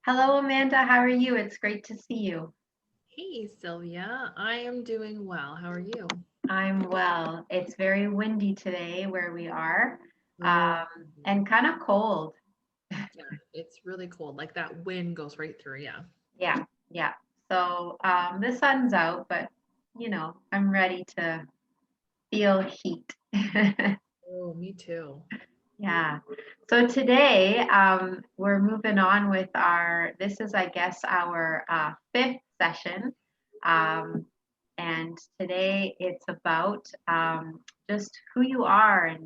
Hello, Amanda. How are you? It's great to see you. Hey Sylvia, I am doing well. How are you? I'm well. It's very windy today where we are, Oh, and kind of cold. yeah, it's really cold. Like that wind goes right through. Yeah. Yeah, yeah. So the sun's out, but I'm ready to feel heat. Oh, me too. Yeah. So today, we're moving on with this is, I guess, our fifth session. Um, and today it's about just who you are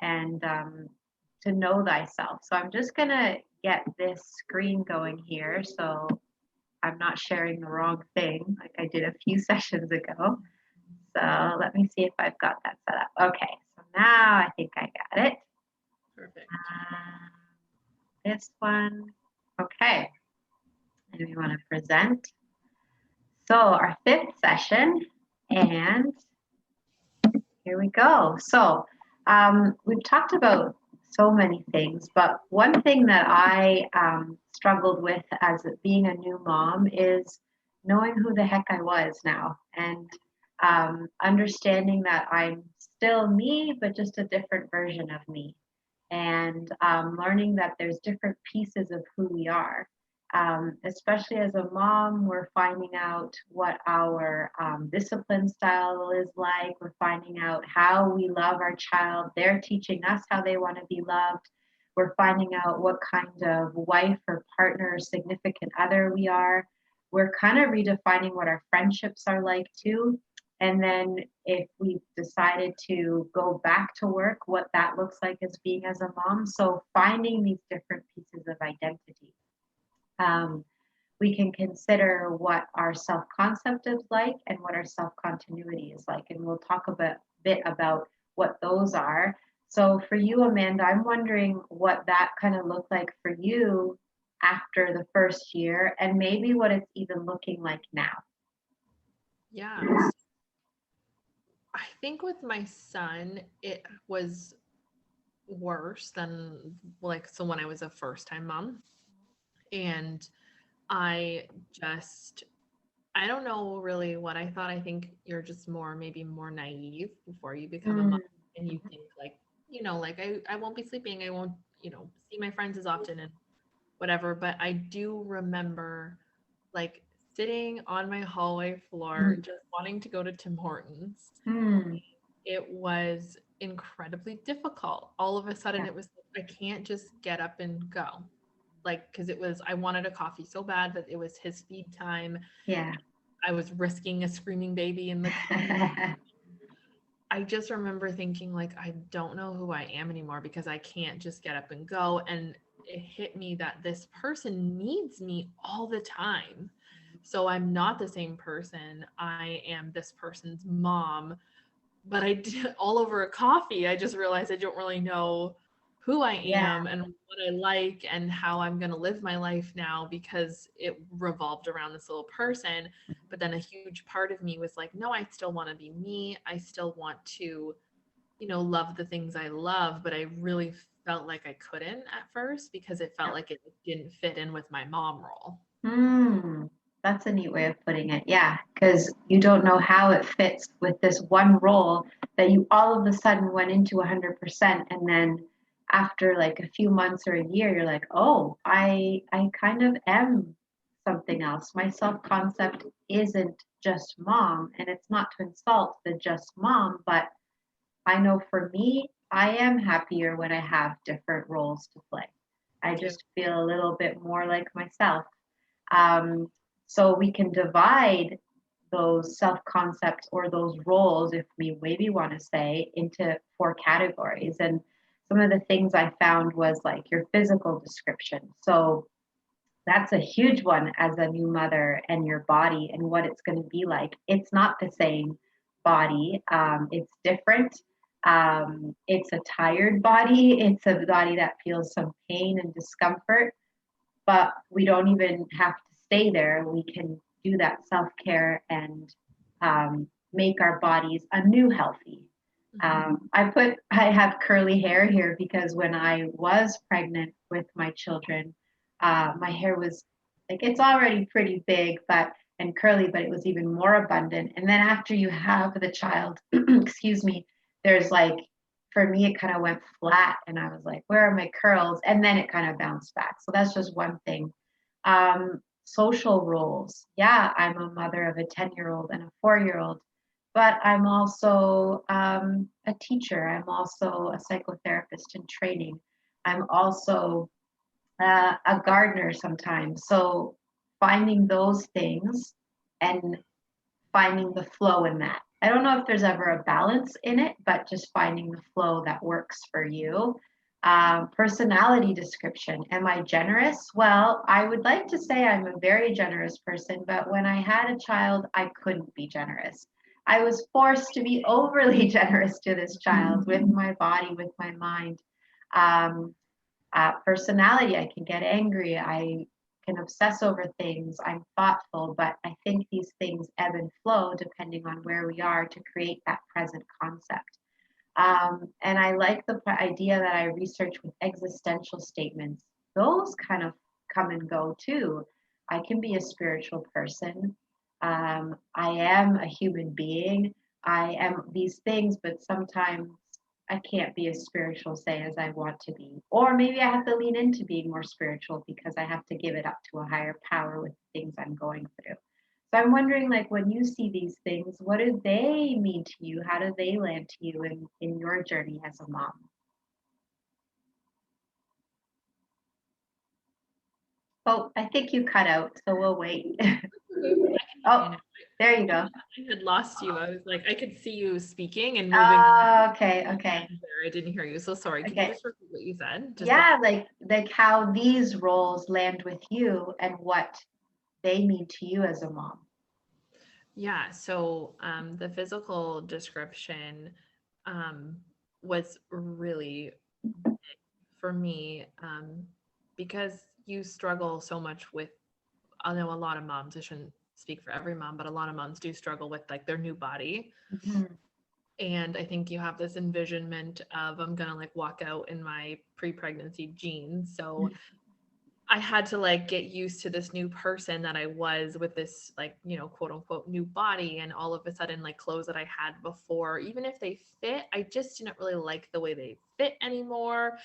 and to know thyself. So I'm just going to get this screen going here so I'm not sharing the wrong thing like I did a few sessions ago. So let me see if I've got that set up. Okay. So now I think I got it. Perfect. Uh, this one. Okay, and we want to present. So our fifth session, and here we go. So we've talked about so many things, but one thing that I struggled with as being a new mom is knowing who the heck I was now and understanding that I'm still me, but just a different version of me. And learning that there's different pieces of who we are. Especially as a mom, we're finding out what our discipline style is like. We're finding out how we love our child. They're teaching us how they want to be loved. We're finding out what kind of wife or partner or significant other we are. We're kind of redefining what our friendships are like too. And then if we decided to go back to work, what that looks like as being as a mom. So finding these different pieces of identity. Um, we can consider what our self concept is like and what our self continuity is like. And we'll talk a bit about what those are. So, for you, Amanda, I'm wondering what that kind of looked like for you after the first year and maybe what it's even looking like now. Yeah. I think with my son, it was worse than so when I was a first time mom. And I just, I don't know really what I thought. I think you're just maybe more naive before you become a Mm, mom. And you think I won't be sleeping. I won't, see my friends as often. And whatever. But I do remember like sitting on my hallway floor, mm, just wanting to go to Tim Hortons. mm, It was incredibly difficult. All of a sudden, yeah, it was like, I can't just get up and go. Like, because I wanted a coffee so bad that it was his feed time. yeah. I was risking a screaming baby in the car. I just remember thinking, like, I don't know who I am anymore because I can't just get up and go. And it hit me that this person needs me all the time. So I'm not the same person. I am this person's mom. But I did all over a coffee. I just realized I don't really know who I Yeah, am and what I like and how I'm going to live my life now because it revolved around this little person. But then a huge part of me was like, no, I still want to be me. I still want to, love the things I love, but I really felt like I couldn't at first because it felt yeah. like it didn't fit in with my mom role. Hmm. That's a neat way of putting it. Yeah, because you don't know how it fits with this one role that you all of a sudden went into 100%, and then after like a few months or a year, you're like, oh, I kind of am something else. My self-concept isn't just mom, and it's not to insult the just mom, but I know for me, I am happier when I have different roles to play. I Yeah. just feel a little bit more like myself. Um, so we can divide those self concepts or those roles, if we maybe want to say, into four categories. And some of the things I found was like your physical description. So that's a huge one as a new mother and your body and what it's going to be like. It's not the same body, it's different. It's a tired body, it's a body that feels some pain and discomfort, but we don't even have to stay there. We can do that self care and make our bodies anew healthy. Mhm. I have curly hair here because when I was pregnant with my children, My hair was like, it's already pretty big, and curly, but it was even more abundant. And then after you have the child, excuse me, there's like, for me, it kind of went flat and I was like, where are my curls? And then it kind of bounced back. So that's just one thing. Social roles. Yeah, I'm a mother of a 10-year-old and a 4-year-old, but I'm also a teacher. I'm also a psychotherapist in training. I'm also a gardener sometimes. So finding those things and finding the flow in that. I don't know if there's ever a balance in it, but just finding the flow that works for you. Personality description. Am I generous? Well, I would like to say I'm a very generous person, but when I had a child, I couldn't be generous. I was forced to be overly generous to this child with my body, with my mind. Um, Personality, I can get angry. I can obsess over things. I'm thoughtful, but I think these things ebb and flow depending on where we are to create that present concept. And I like the idea that I research with existential statements. Those kind of come and go too. I can be a spiritual person. I am a human being. I am these things, but sometimes I can't be as spiritual, say, as I want to be. Or maybe I have to lean into being more spiritual because I have to give it up to a higher power with the things I'm going through. So I'm wondering, like, when you see these things, what do they mean to you? How do they land to you in your journey as a mom? Oh, I think you cut out, so we'll wait. Oh, there you go. I had lost you. I was like, I could see you speaking and moving. Oh, okay, okay. I didn't hear you. So sorry. Can you Okay. just repeat what you said? Yeah, like how these roles land with you and what they mean to you as a mom. Yeah. So the physical description um, was really big for me because you struggle so much with, I know a lot of moms, I shouldn't speak for every mom, but a lot of moms do struggle with like their new body. Mhm. And I think you have this envisionment of I'm gonna like walk out in my pre-pregnancy jeans. So I had to like get used to this new person that I was with this like, you know, quote unquote new body. And all of a sudden, like clothes that I had before, even if they fit, I just didn't really like the way they fit anymore.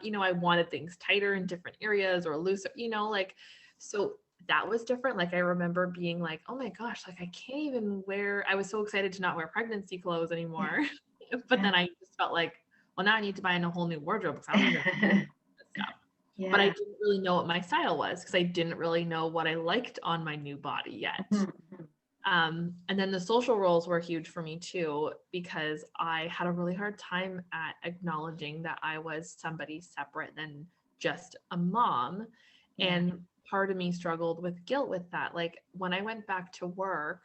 You know, I wanted things tighter in different areas or looser, you know, like, so that was different. Like I remember being like, oh my gosh, like I can't even wear, I was so excited to not wear pregnancy clothes anymore. But then I just felt like, well, now I need to buy in a whole new wardrobe because I don't even know this stuff. But I Yeah. didn't really know what my style was because I didn't really know what I liked on my new body yet. Mhm. And then the social roles were huge for me too, because I had a really hard time at acknowledging that I was somebody separate than just a mom. Yeah. And part of me struggled with guilt with that. Like when I went back to work,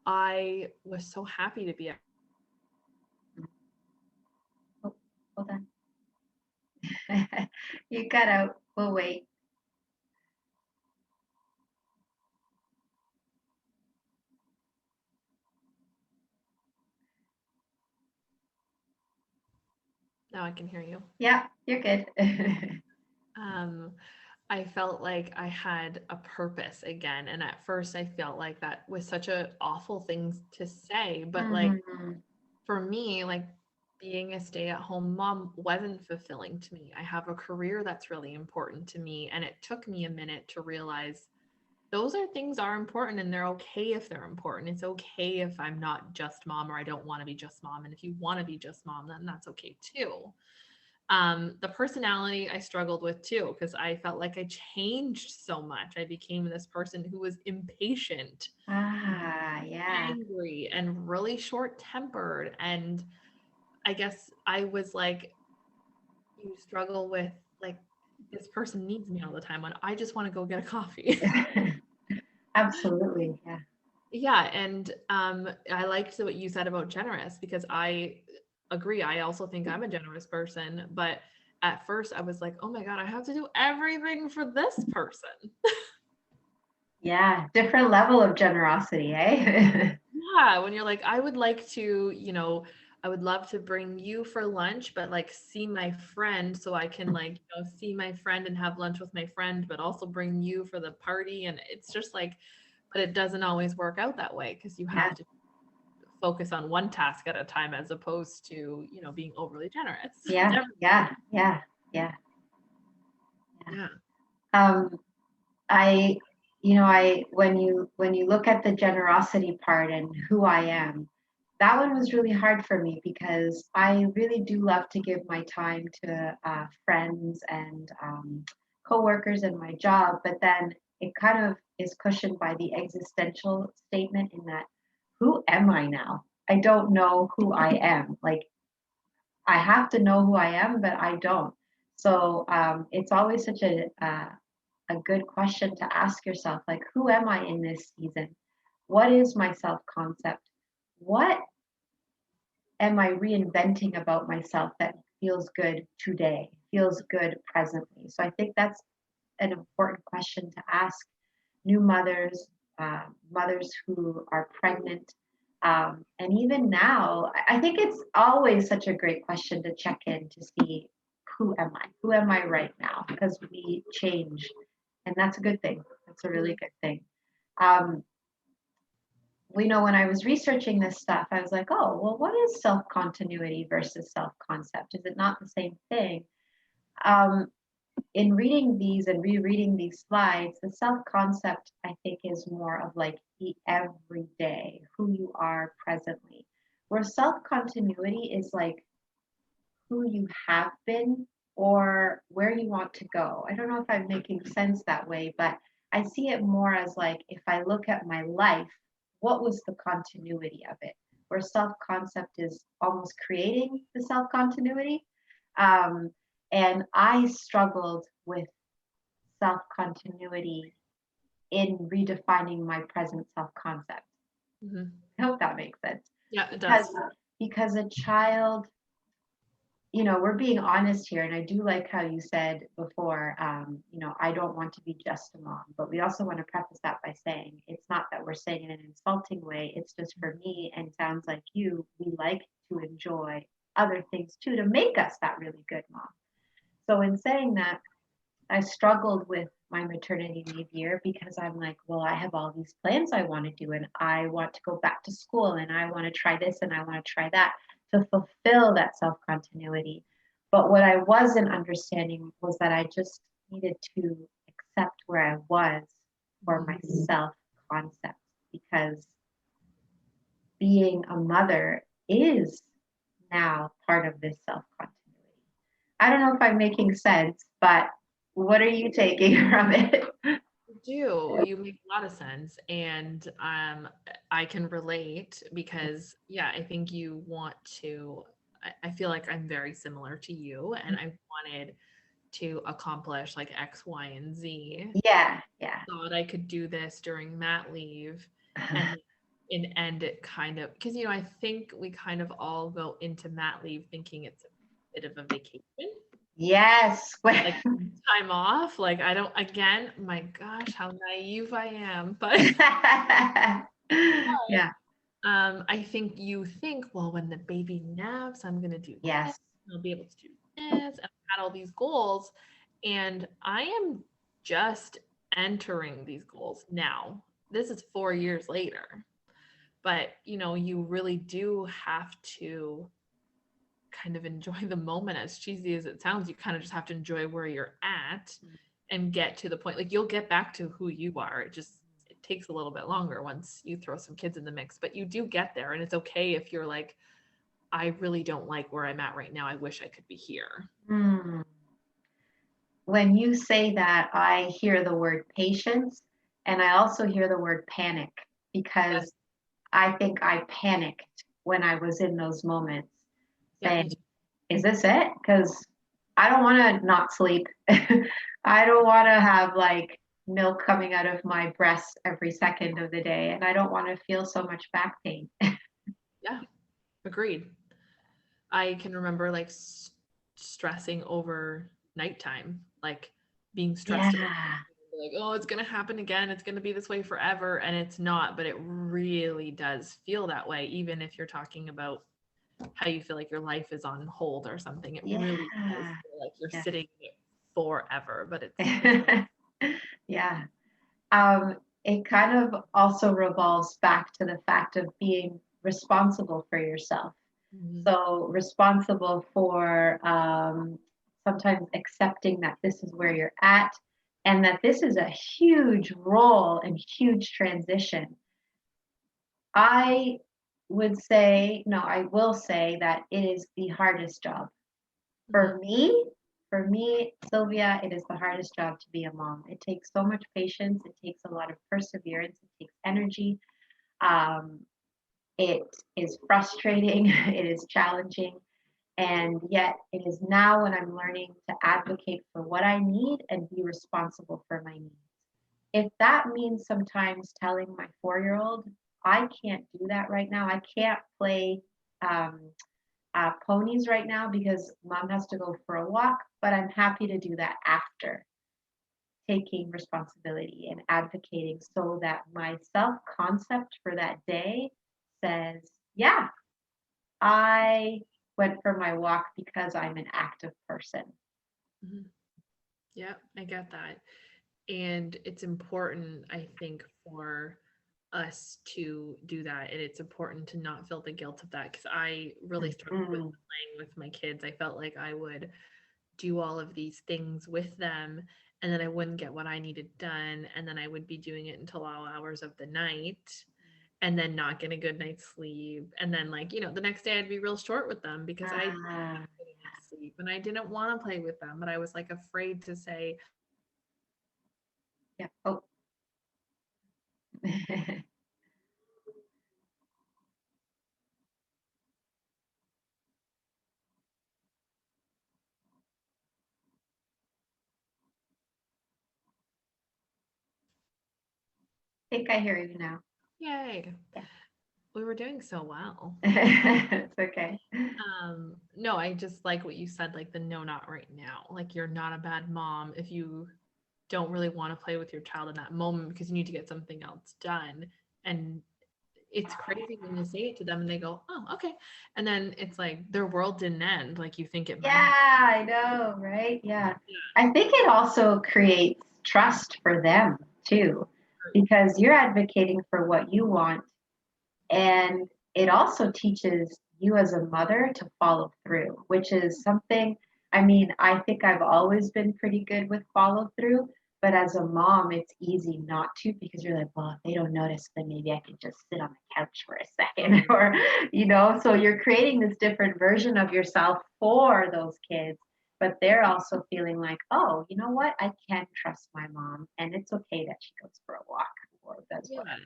I was so happy to be at. Oh, hold on. You cut out. We'll wait. Now I can hear you. Yeah, you're good. Um, I felt like I had a purpose again. And at first I felt like that was such a awful thing to say, but like Mhm. for me, like being a stay-at-home mom wasn't fulfilling to me. I have a career that's really important to me, and it took me a minute to realize those are things are important and they're okay if they're important. It's okay if I'm not just mom or I don't want to be just mom. And if you want to be just mom, then that's okay too. The personality I struggled with too, because I felt like I changed so much. I became this person who was impatient, Yeah. angry, and really short tempered. And I guess I was like, you struggle with like, this person needs me all the time when I just want to go get a coffee. Absolutely. Yeah. Yeah. And I liked what you said about generous because I agree. I also think I'm a generous person. But at first I was like, oh my God, I have to do everything for this person. Yeah. Different level of generosity, eh? Yeah. When you're like, I would like to, you know, I would love to bring you for lunch, but like see my friend so I can like, see my friend and have lunch with my friend, but also bring you for the party. And it's just like, but it doesn't always work out that way because you Yeah. have to focus on one task at a time as opposed to, being overly generous. Yeah. Yeah. Yeah. Yeah. Yeah. I, when you look at the generosity part and who I am, that one was really hard for me because I really do love to give my time to friends and coworkers and my job, but then it kind of is cushioned by the existential statement in that, who am I now? I don't know who I am. Like, I have to know who I am, but I don't. So it's always such a good question to ask yourself, like, who am I in this season? What is my self concept? What am I reinventing about myself that feels good today, feels good presently? So I think that's an important question to ask new mothers, mothers who are pregnant. And even now, I think it's always such a great question to check in to see, who am I? Who am I right now? Because we change, and that's a good thing. That's a really good thing. Um, we know when I was researching this stuff, I was like, oh, well, what is self continuity versus self concept? Is it not the same thing? Um, in reading these and rereading these slides, the self concept, I think, is more of like the everyday, who you are presently, where self continuity is like who you have been or where you want to go. I don't know if I'm making sense that way, but I see it more as like, if I look at my life, what was the continuity of it? Where self concept is almost creating the self continuity. Um, and I struggled with self continuity in redefining my present self concept. Mm-hmm. I hope that makes sense. Yeah, it Because does. because a child, we're being honest here, and I do like how you said before, I don't want to be just a mom, but we also want to preface that by saying it's not that we're saying it in an insulting way. It's just, for me, and sounds like you, we like to enjoy other things too to make us that really good mom. So in saying that, I struggled with my maternity leave year because I'm like, well, I have all these plans I want to do, and I want to go back to school, and I want to try this, and I want to try that to fulfill that self continuity. But what I wasn't understanding was that I just needed to accept where I was for my self concept, because being a mother is now part of this self continuity. I don't know if I'm making sense, but what are you taking from it? You make a lot of sense, and I can relate because I think you want to. I feel like I'm very similar to you, and I wanted to accomplish like X, Y, and Z. Yeah, yeah. Thought I could do this during mat leave, and end it kind of because I think we kind of all go into mat leave thinking it's a bit of a vacation, Yes. like time off. Like I don't. Again, my gosh, how naive I am, but Yeah. I think you think, well, when the baby naps, I'm gonna do this. Yes. I'll be able to do this. And I had all these goals, and I am just entering these goals now. This is 4 years later, but you really do have to kind of enjoy the moment. As cheesy as it sounds, you kind of just have to enjoy where you're at and get to the point. Like you'll get back to who you are. It takes a little bit longer once you throw some kids in the mix, but you do get there. And it's okay if you're like, I really don't like where I'm at right now. I wish I could be here. Mm. When you say that, I hear the word patience, and I also hear the word panic, Yes. because I think I panicked when I was in those moments Yeah, me saying, too. is this it? Because I don't want to not sleep. I don't want to have like milk coming out of my breasts every second of the day. And I don't want to feel so much back pain. Yeah, agreed. I can remember like stressing over nighttime, like being stressed about Yeah. like, oh, it's going to happen again. It's going to be this way forever. And it's not, but it really does feel that way. Even if you're talking about how you feel like your life is on hold or something. It really does Yeah. feel like you're Yes. sitting forever, but it's Yeah. It kind of also revolves back to the fact of being responsible for yourself. Mhm. So responsible for sometimes accepting that this is where you're at and that this is a huge role and huge transition. I would say, no, I will say that it is the hardest job. Mhm. For me, for me, Sylvia, it is the hardest job to be a mom. It takes so much patience. It takes a lot of perseverance. It takes energy. Um, it is frustrating. It is challenging. And yet, it is now when I'm learning to advocate for what I need and be responsible for my needs. If that means sometimes telling my 4-year-old, I can't do that right now. I can't play um, ponies right now because mom has to go for a walk, but I'm happy to do that after taking responsibility and advocating so that my self concept for that day says, yeah, I went for my walk because I'm an active person. Mhm. Yeah, I get that. And it's important, I think, for us to do that. And it's important to not feel the guilt of that because I really struggled with Mhm. playing with my kids. I felt like I would do all of these things with them and then I wouldn't get what I needed done. And then I would be doing it until all hours of the night and then not get a good night's sleep. And then, like, the next day I'd be real short with them because I didn't get Ah, a good night's sleep and I didn't want to play with them, but I was like afraid to say, yeah. Oh, I think I hear you now. yay, Yeah. we were doing so well. It's okay. No, I just like what you said, like the no, not right now. Like you're not a bad mom if you don't really want to play with your child in that moment because you need to get something else done. And it's crazy when you say it to them and they go, oh, okay. And then it's like their world didn't end like you think it might have. Yeah, I know, right? Yeah. Yeah. I think it also creates trust for them too, because you're advocating for what you want. And it also teaches you as a mother to follow through, which is something, I mean, I think I've always been pretty good with follow through, but as a mom, it's easy not to because you're like, well, if they don't notice, then maybe I can just sit on the couch for a second Oh, or, so you're creating this different version of yourself for those kids. But they're also feeling like, oh, you know what? I can trust my mom, and it's okay that she goes for a walk or does yeah. whatever.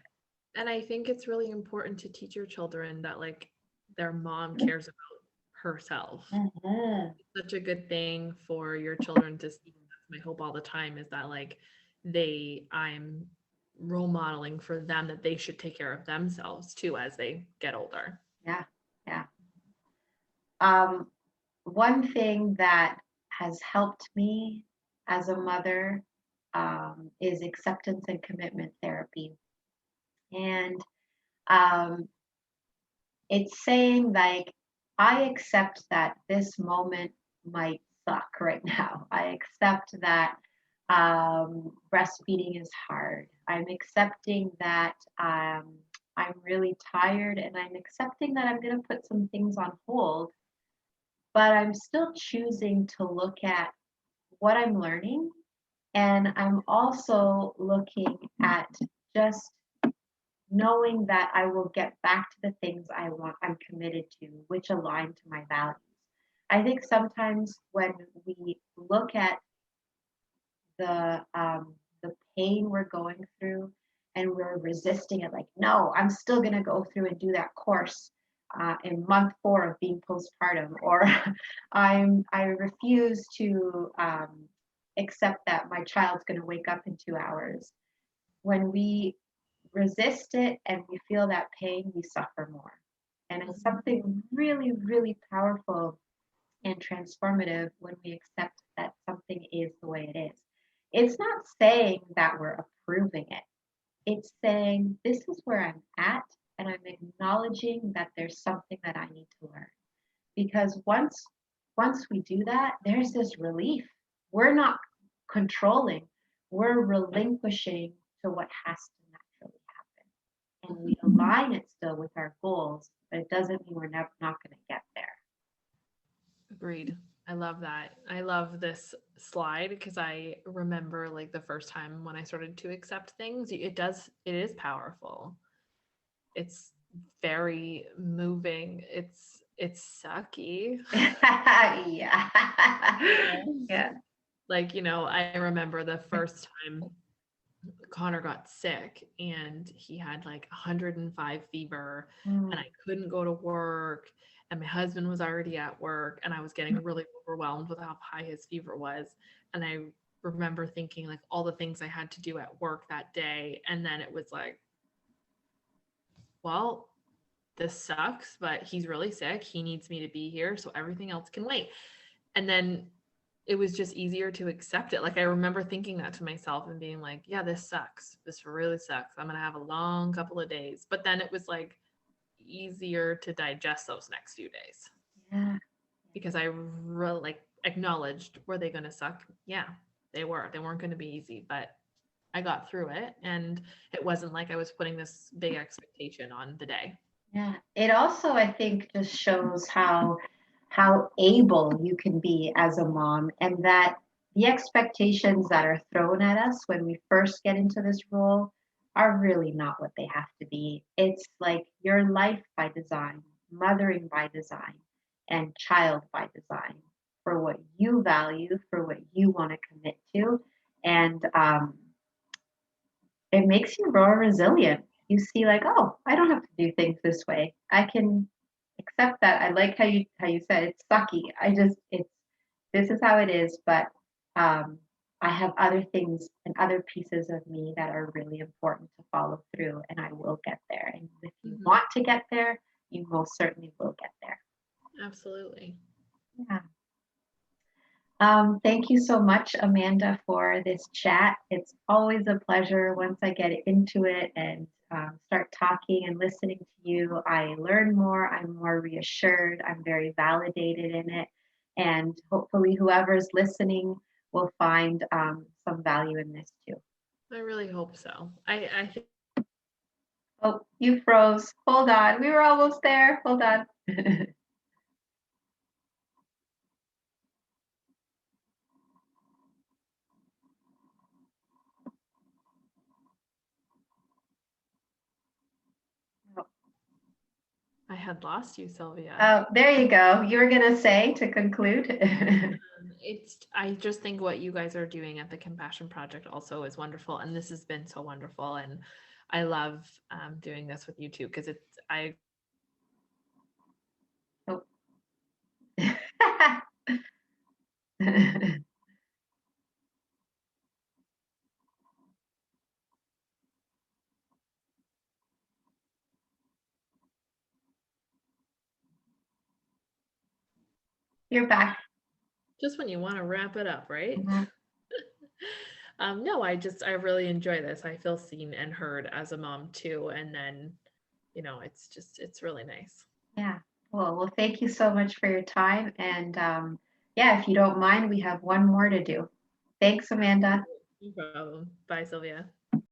And I think it's really important to teach your children that like their mom cares about herself. Mhm. Such a good thing for your children to see. That's my hope all the time is that like I'm role modeling for them that they should take care of themselves too as they get older. Yeah, yeah. Um, One thing that has helped me as a mother is acceptance and commitment therapy. And um, it's saying, like, I accept that this moment might suck right now. I accept that breastfeeding is hard. I'm accepting that I'm really tired and I'm accepting that I'm going to put some things on hold, but I'm still choosing to look at what I'm learning. And I'm also looking at just knowing that I will get back to the things I want, I'm committed to, which align to my values. I think sometimes when we look at the pain we're going through and we're resisting it, like, no, I'm still going to go through and do that course in month 4 of being postpartum, or I refuse to accept that my child's going to wake up in 2 hours. When we resist it and we feel that pain, we suffer more. And it's Mhm. something really, really powerful and transformative when we accept that something is the way it is. It's not saying that we're approving it, it's saying this is where I'm at, and I'm acknowledging that there's something that I need to learn. because once we do that, there's this relief. We're not controlling, we're relinquishing to what has to naturally happen. And we align it still with our goals, but it doesn't mean we're never not going to get there. Agreed. I love that. I love this slide because I remember like the first time when I started to accept things, it is powerful. It's very moving. It's sucky. Yeah. Yeah. Like, I remember the first time Connor got sick and he had like 105 fever and I couldn't go to work and my husband was already at work and I was getting really overwhelmed with how high his fever was. And I remember thinking like all the things I had to do at work that day. And then it was like, well, this sucks, but he's really sick. He needs me to be here. So everything else can wait. And then it was just easier to accept it. Like I remember thinking that to myself and being like, yeah, this sucks. This really sucks. I'm going to have a long couple of days. But then it was like easier to digest those next few days. Yeah. Because I really like acknowledged, were they going to suck? Yeah, they were. They weren't going to be easy, but I got through it. And it wasn't like I was putting this big expectation on the day. Yeah. It also, I think, just shows how able you can be as a mom, and that the expectations that are thrown at us when we first get into this role are really not what they have to be. It's like your life by design, mothering by design, and child by design for what you value, for what you want to commit to. And it makes you more resilient. You see, like, oh, I don't have to do things this way. I can accept that. I like how you said it's sucky. It's this is how it is, but I have other things and other pieces of me that are really important to follow through, and I will get there. And if you want to get there, you most certainly will get there. Absolutely. Yeah. Thank you so much, Amanda, for this chat. It's always a pleasure once I get into it and start talking and listening to you. I learn more, I'm more reassured, I'm very validated in it. And hopefully, whoever's listening will find some value in this too. I really hope so. I think. Oh, you froze. Hold on. We were almost there. Hold on. I had lost you, Sylvia. Oh, there you go. You were going to say to conclude. I just think what you guys are doing at the Compassion Project also is wonderful. And this has been so wonderful. And I love doing this with you too, because Oh. You're back. just when you want to wrap it up, right? Mm-hmm. No, I really enjoy this. I feel seen and heard as a mom too. And then, it's really nice. Yeah. Well, thank you so much for your time. And yeah, if you don't mind, we have one more to do. Thanks, Amanda. No problem. Bye, Sylvia.